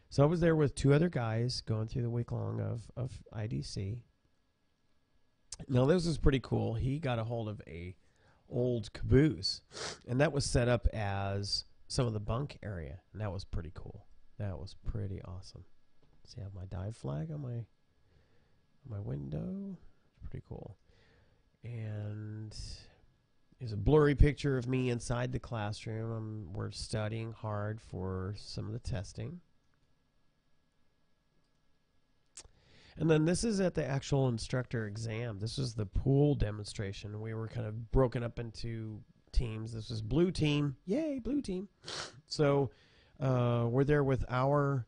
So I was there with 2 other guys going through the week long of IDC. Now, this was pretty cool. He got a hold of a old caboose, and that was set up as some of the bunk area, and that was pretty cool. That was pretty awesome. See, I have my dive flag on my window. Pretty cool. And there's a blurry picture of me inside the classroom. We're studying hard for some of the testing. And then this is at the actual instructor exam. This was the pool demonstration. We were kind of broken up into teams. This was blue team. Yay, blue team. So we're there with our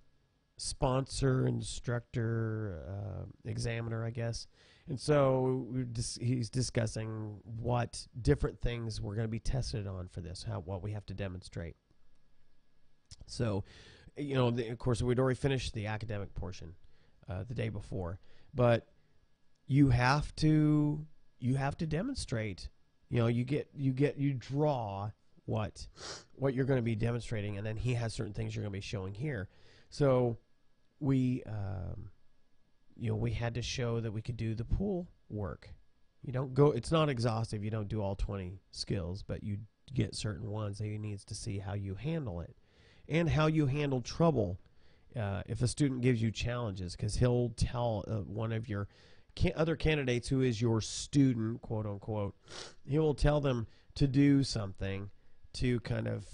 sponsor, instructor, examiner, I guess. And so he's discussing what different things we're going to be tested on for this, what we have to demonstrate. So, of course, we'd already finished the academic portion the day before, but you have to demonstrate. You draw what you're going to be demonstrating, and then he has certain things you're going to be showing here. So we had to show that we could do the pool work. It's not exhaustive. You don't do all 20 skills, but you get certain ones that he needs to see how you handle it and how you handle trouble. If a student gives you challenges, because he'll tell one of your other candidates who is your student, quote unquote, he will tell them to do something to kind of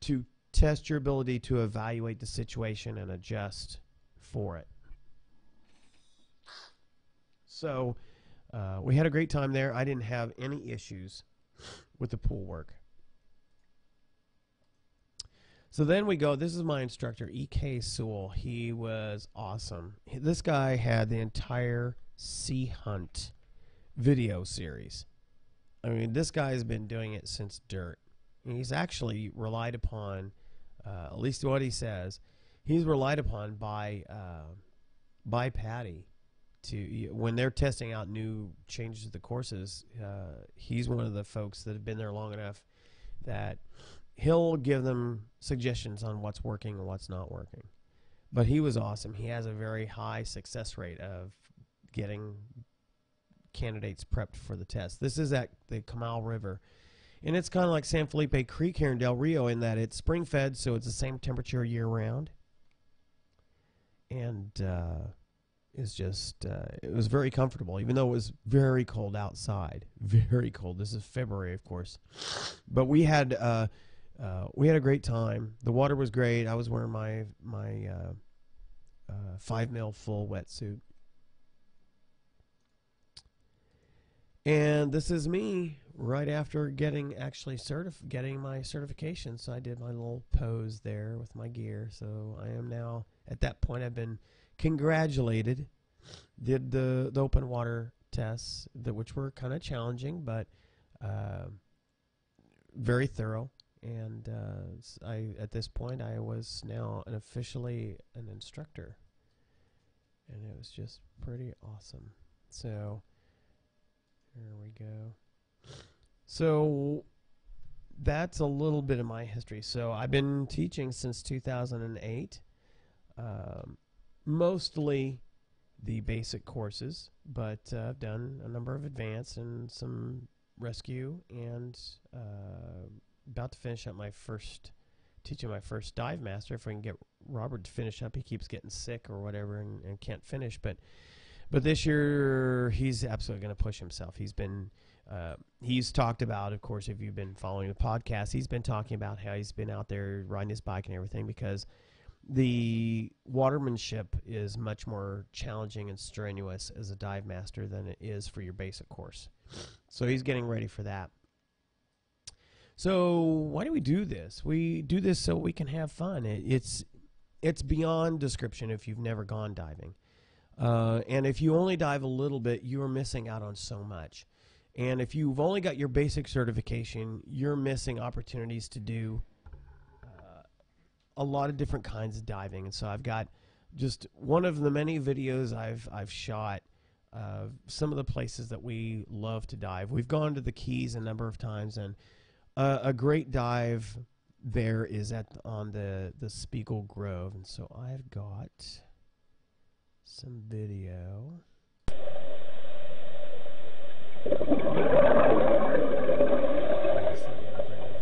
to test your ability to evaluate the situation and adjust for it. So we had a great time there. I didn't have any issues with the pool work. So then we go, this is my instructor, E.K. Sewell. He was awesome. This guy had the entire Sea Hunt video series. I mean, this guy's been doing it since dirt. He's actually relied upon, at least what he says, he's relied upon by Patty when they're testing out new changes to the courses. He's one of the folks that have been there long enough that he'll give them suggestions on what's working and what's not working. But he was awesome. He has a very high success rate of getting candidates prepped for the test. This is at the Comal River. And it's kind of like San Felipe Creek here in Del Rio in that it's spring-fed, so it's the same temperature year-round. And it's just, it was very comfortable, even though it was very cold outside. Very cold. This is February, of course. But we had we had a great time. The water was great. I was wearing my 5 mil full wetsuit. And this is me right after getting my certification. So I did my little pose there with my gear. So I am now, at that point, I've been congratulated. Did the open water tests, which were kind of challenging, but very thorough. And at this point, I was now officially an instructor. And it was just pretty awesome. So here we go. So that's a little bit of my history. So I've been teaching since 2008, mostly the basic courses, but I've done a number of advanced and some rescue, and about to finish up teaching my first dive master. If we can get Robert to finish up, he keeps getting sick or whatever and can't finish, but this year he's absolutely going to push himself. He's talked about, of course, if you've been following the podcast, he's been talking about how he's been out there riding his bike and everything, because the watermanship is much more challenging and strenuous as a dive master than it is for your basic course. So he's getting ready for that. So why do we do this? We do this so we can have fun. It's beyond description if you've never gone diving. And if you only dive a little bit, you're missing out on so much. And if you've only got your basic certification, you're missing opportunities to do a lot of different kinds of diving. And so I've got just one of the many videos I've shot of some of the places that we love to dive. We've gone to the Keys a number of times, and a great dive there is on the Spiegel Grove. And so I've got some video.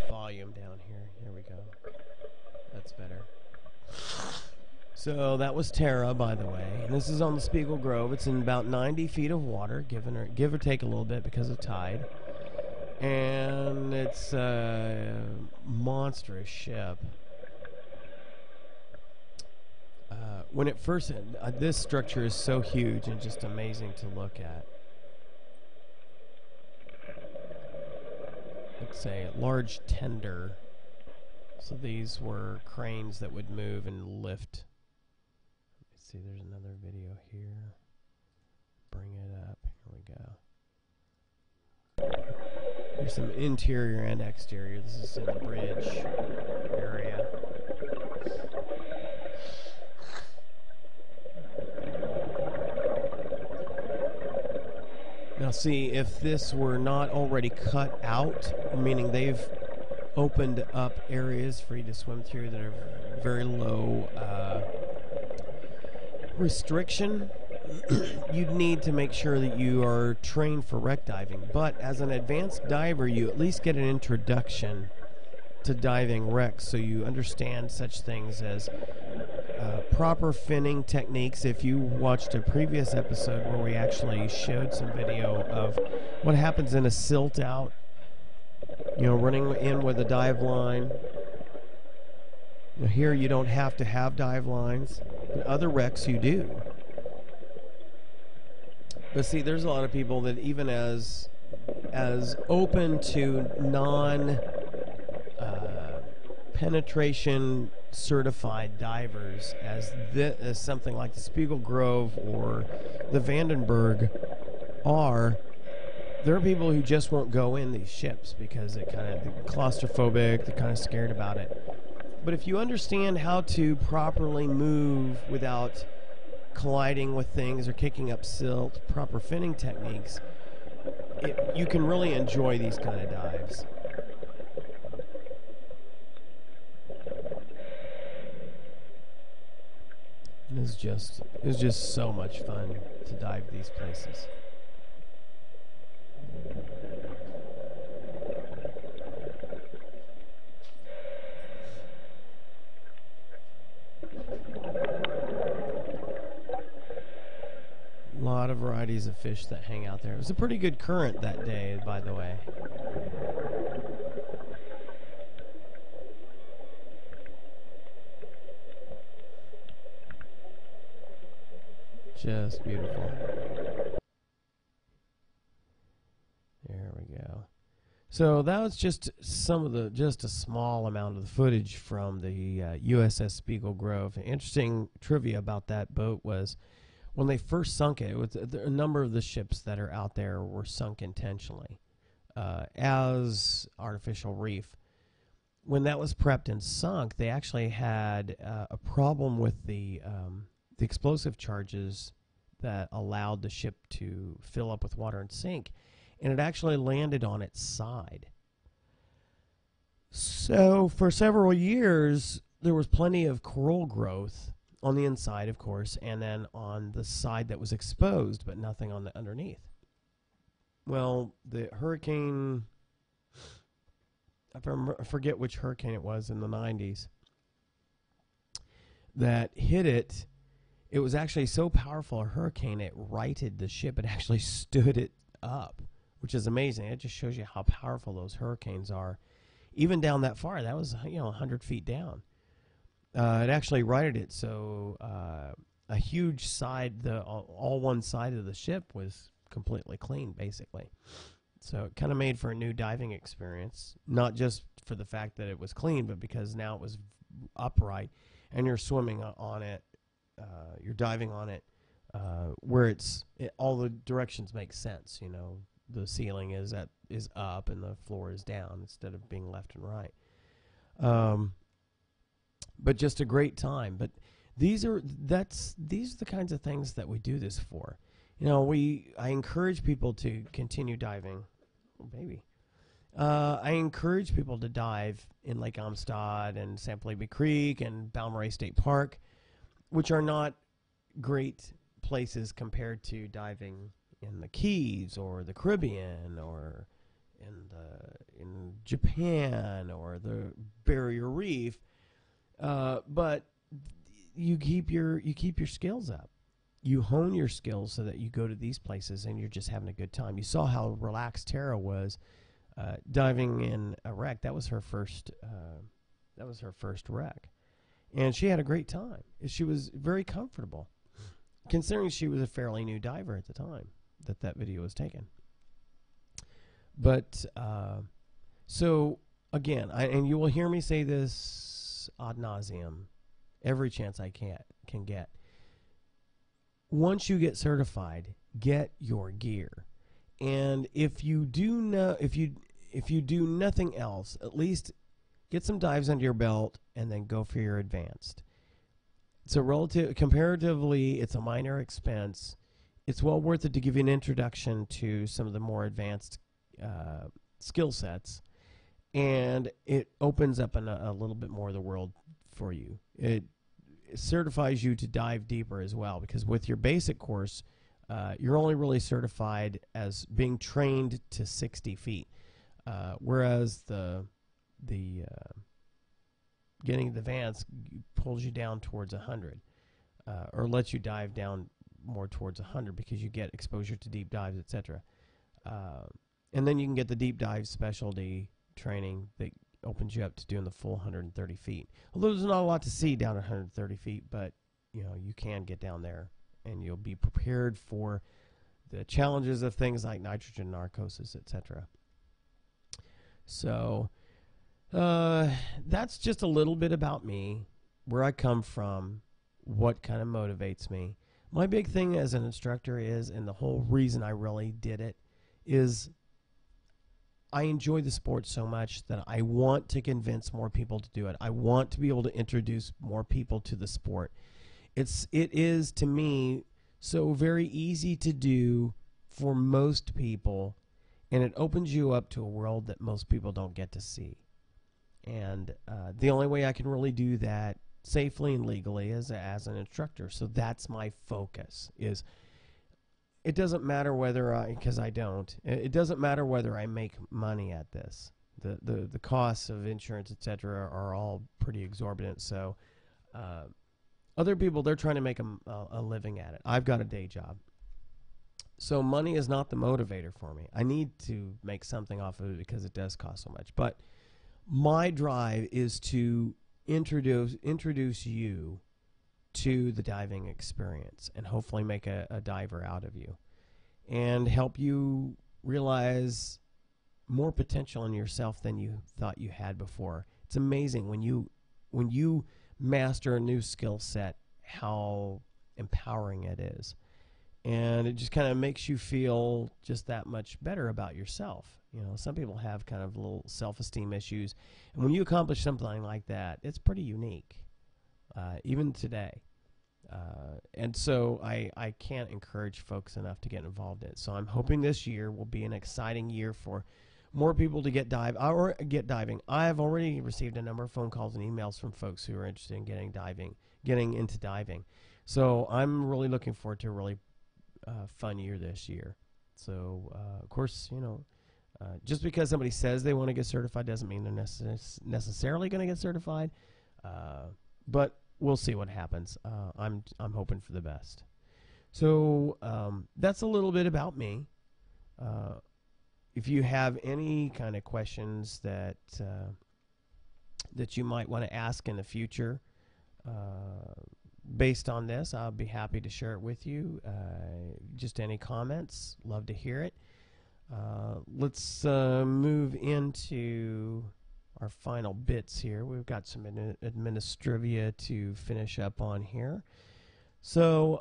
Volume down here. Here we go. That's better. So that was Tara, by the way. And this is on the Spiegel Grove. It's in about 90 feet of water, give or take a little bit because of tide. And it's a monstrous ship. When it first, this structure is so huge and just amazing to look at. It's a large tender. So these were cranes that would move and lift. Let's see, there's another video here. Bring it up. Here we go. There's some interior and exterior. This is in the bridge area. Now see, if this were not already cut out, meaning they've opened up areas for you to swim through that are very low restriction, you'd need to make sure that you are trained for wreck diving. But as an advanced diver, you at least get an introduction to diving wrecks, so you understand such things as proper finning techniques. If you watched a previous episode where we actually showed some video of what happens in a silt out, running in with a dive line. Now here you don't have to have dive lines. In other wrecks you do. But see, there's a lot of people that even as open to non-penetration certified divers as something like the Spiegel Grove or the Vandenberg are, there are people who just won't go in these ships because they're claustrophobic, they're kind of scared about it. But if you understand how to properly move without colliding with things or kicking up silt, proper finning techniques, you can really enjoy these kind of dives. It was just so much fun to dive these places. A lot of varieties of fish that hang out there. It was a pretty good current that day, by the way. Just beautiful. There we go. So that was just just a small amount of the footage from the USS Spiegel Grove. Interesting trivia about that boat was when they first sunk it, a number of the ships that are out there were sunk intentionally as artificial reef. When that was prepped and sunk, they actually had a problem with the explosive charges that allowed the ship to fill up with water and sink. And it actually landed on its side. So for several years, there was plenty of coral growth on the inside, of course, and then on the side that was exposed, but nothing on the underneath. Well, the hurricane, I forget which hurricane it was in the 90s, that hit it. It was actually so powerful a hurricane, it righted the ship. It actually stood it up, which is amazing. It just shows you how powerful those hurricanes are. Even down that far, that was 100 feet down. It actually righted it, so a huge side, all one side of the ship was completely clean, basically. So it kind of made for a new diving experience, not just for the fact that it was clean, but because now it was upright, and you're swimming on it, you're diving on it, where all the directions make sense, The ceiling is up and the floor is down instead of being left and right. But just a great time. But these are the kinds of things that we do this for. I encourage people to continue diving. Oh, baby. I encourage people to dive in Lake Amistad and Samplebe Creek and Balmorhea State Park, which are not great places compared to diving in the Keys or the Caribbean or in Japan or the Barrier Reef, but you keep your skills up. You hone your skills so that you go to these places and you're just having a good time. You saw how relaxed Tara was diving in a wreck. That was her first. That was her first wreck, and she had a great time. She was very comfortable, considering she was a fairly new diver at the time that video was taken. But so again, and you will hear me say this ad nauseum every chance I can get. Once you get certified, get your gear, and if you do nothing else, at least get some dives under your belt and then go for your advanced. So comparatively, it's a minor expense. It's well worth it to give you an introduction to some of the more advanced skill sets, and it opens up a little bit more of the world for you. It certifies you to dive deeper as well, because with your basic course, you're only really certified as being trained to 60 feet, whereas the getting the advanced pulls you down towards 100, or lets you dive down more towards 100 because you get exposure to deep dives, etc. And then you can get the deep dive specialty training that opens you up to doing the full 130 feet. Although there's not a lot to see down at 130 feet, but you can get down there, and you'll be prepared for the challenges of things like nitrogen narcosis, etc. So that's just a little bit about me, where I come from, what kind of motivates me. My big thing as an instructor is, and the whole reason I really did it, is I enjoy the sport so much that I want to convince more people to do it. I want to be able to introduce more people to the sport. It is, to me, so very easy to do for most people, and it opens you up to a world that most people don't get to see. And the only way I can really do that safely and legally is as an instructor. So that's my focus. It doesn't matter whether it doesn't matter whether I make money at this. The costs of insurance, etc., are all pretty exorbitant. So other people, they're trying to make a living at it. I've got a day job. So money is not the motivator for me. I need to make something off of it because it does cost so much. But my drive is to introduce you to the diving experience and hopefully make a diver out of you and help you realize more potential in yourself than you thought you had before. It's amazing when you master a new skill set, how empowering it is. And it just kind of makes you feel just that much better about yourself. You know, some people have kind of little self-esteem issues. And when you accomplish something like that, it's pretty unique, even today. And so I can't encourage folks enough to get involved in it. So I'm hoping this year will be an exciting year for more people to get diving. I've already received a number of phone calls and emails from folks who are interested in getting into diving. So I'm really looking forward to a really fun year this year. So, of course, you know, just because somebody says they want to get certified doesn't mean they're necessarily going to get certified. But we'll see what happens. I'm hoping for the best. So that's a little bit about me. If you have any kind of questions that you might want to ask in the future, based on this, I'll be happy to share it with you. Just any comments, love to hear it. Let's move into our final bits here. We've got some administrivia to finish up on here. So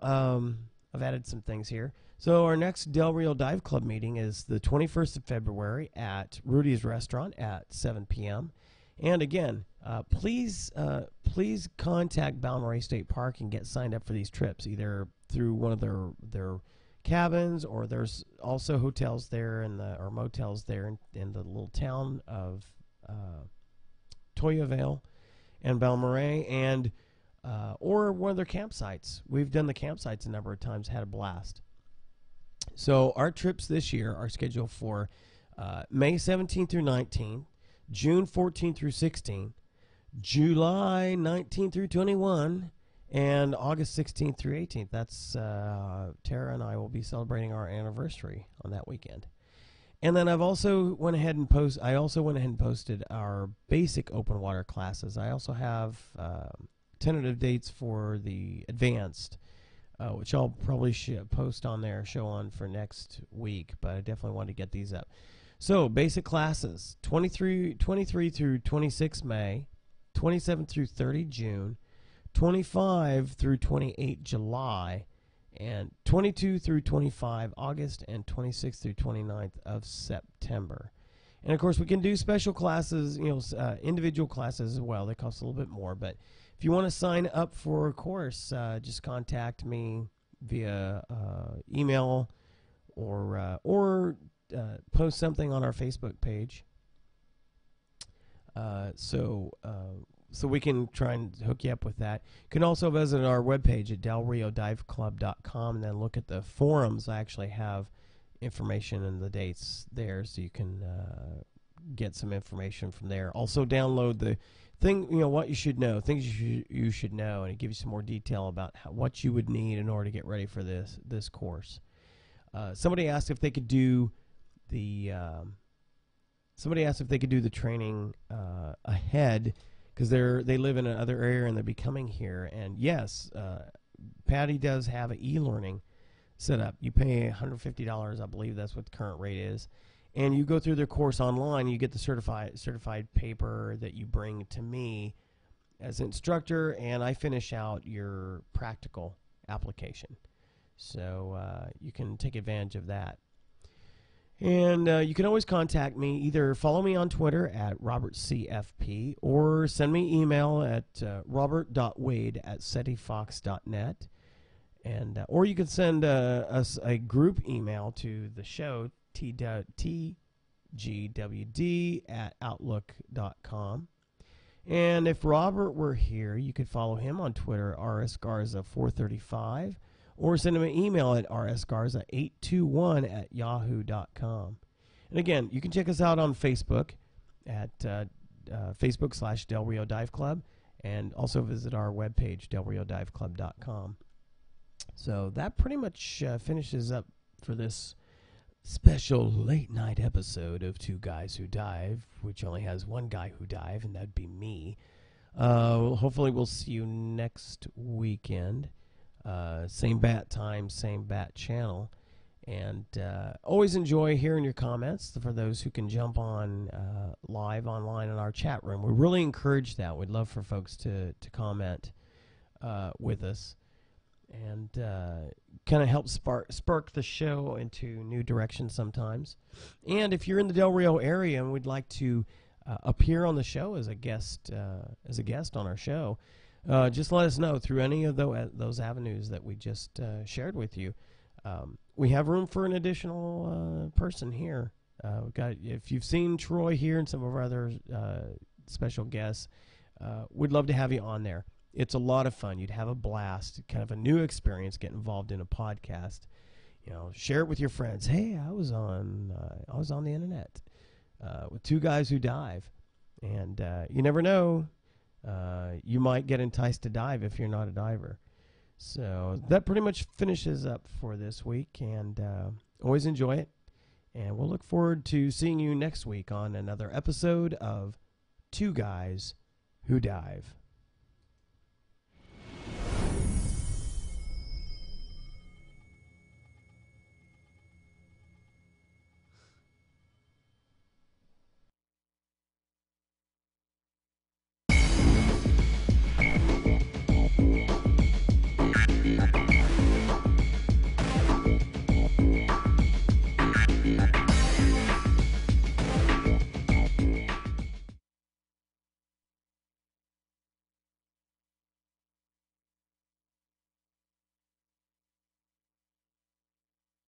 I've added some things here. So our next Del Rio Dive Club meeting is the 21st of February at Rudy's Restaurant at 7 p.m. And again, please contact Balmorhea State Park and get signed up for these trips, either through one of their cabins, or there's also hotels there or motels there in the little town of Toyavale and Balmorhea, and or one of their campsites. We've done the campsites a number of times, had a blast. So our trips this year are scheduled for May 17 through 19, June 14 through 16, July 19 through 21, and August 16th through 18th. That's Tara and I will be celebrating our anniversary on that weekend. And then I also went ahead and posted our basic open water classes. I also have tentative dates for the advanced, which I'll probably post on there, show on for next week, but I definitely want to get these up. So basic classes, 23 through 26 May, 27 through 30 June, 25 through 28 July, and 22 through 25 August, and 26 through 29th of September. And of course, we can do special classes, individual classes as well. They cost a little bit more, but if you want to sign up for a course, just contact me via email or post something on our Facebook page. So we can try and hook you up with that. You can also visit our webpage at delriodiveclub.com and then look at the forums. I actually have information and the dates there, so you can get some information from there. Also download the thing, what you should know, things you should know, and it gives you some more detail about what you would need in order to get ready for this course. Somebody asked if they could do the training ahead, because they live in another area and they'll be coming here. And yes, Patty does have an e-learning set up. You pay $150, I believe that's what the current rate is, and you go through their course online. You get the certified paper that you bring to me as instructor, and I finish out your practical application. So you can take advantage of that. And you can always contact me. Either follow me on Twitter at RobertCFP, or send me email at robert.wade@setifox.net. And or you can send us a group email to the show, tgwd@outlook.com. And if Robert were here, you could follow him on Twitter, rsgarza435. Or send them an email at rsgarza821@yahoo.com. And again, you can check us out on Facebook at Facebook.com/Del Rio Dive Club, and also visit our webpage, delriodiveclub.com. So that pretty much finishes up for this special late night episode of Two Guys Who Dive, which only has one guy who dive, and that'd be me. Hopefully we'll see you next weekend. Same bat time, same bat channel. And always enjoy hearing your comments for those who can jump on live online in our chat room. We really encourage that. We'd love for folks to comment with us and kind of help spark the show into new directions sometimes. And if you're in the Del Rio area and would like to appear on the show as a guest on our show, just let us know through any of those avenues that we just shared with you. We have room for an additional person here. We've got, if you've seen Troy here and some of our other special guests, we'd love to have you on there. It's a lot of fun. You'd have a blast, kind of a new experience, get involved in a podcast. You know, share it with your friends. Hey, I was on the internet with two guys who dive, and you never know, you might get enticed to dive if you're not a diver. So that pretty much finishes up for this week, and always enjoy it. And we'll look forward to seeing you next week on another episode of Two Guys Who Dive.